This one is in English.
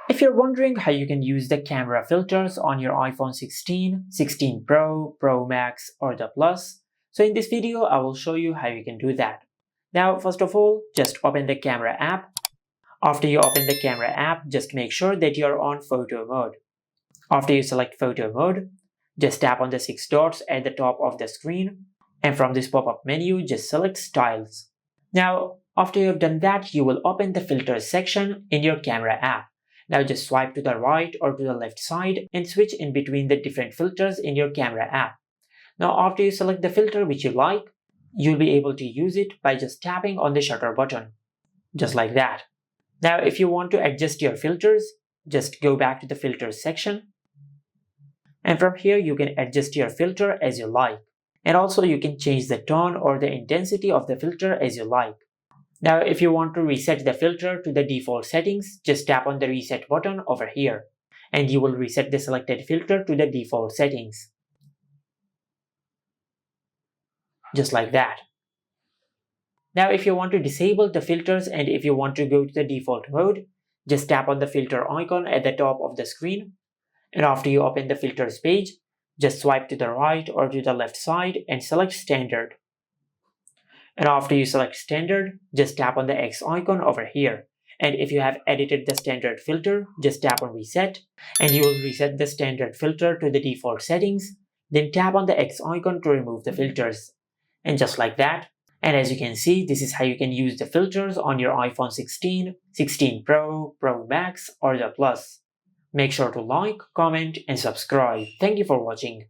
If you're wondering how you can use the camera filters on your iPhone 16, 16 Pro, Pro Max, or the Plus, so in this video I will show you how you can do that. Now first of all, just open the camera app. After you open the camera app, just make sure that you're on photo mode. After you select photo mode, just tap on the 6 dots at the top of the screen, and from this pop-up menu just select styles. Now after you've done that, you will open the filters section in your camera app. Now just swipe to the right or to the left side and switch in between the different filters in your camera app. Now after you select the filter which you like, you'll be able to use it by just tapping on the shutter button, just like that. Now if you want to adjust your filters, just go back to the filters section, and from here you can adjust your filter as you like. And also you can change the tone or the intensity of the filter as you like. Now if you want to reset the filter to the default settings, just tap on the reset button over here, and you will reset the selected filter to the default settings. Just like that. Now if you want to disable the filters and if you want to go to the default mode, just tap on the filter icon at the top of the screen, and after you open the filters page, just swipe to the right or to the left side and select standard. And after you select standard, just tap on the X icon over here. And if you have edited the standard filter, just tap on reset, and you will reset the standard filter to the default settings. Then tap on the X icon to remove the filters. And just like that. And as you can see, this is how you can use the filters on your iPhone 16, 16 Pro, Pro Max, or the Plus. Make sure to like, comment, and subscribe. Thank you for watching.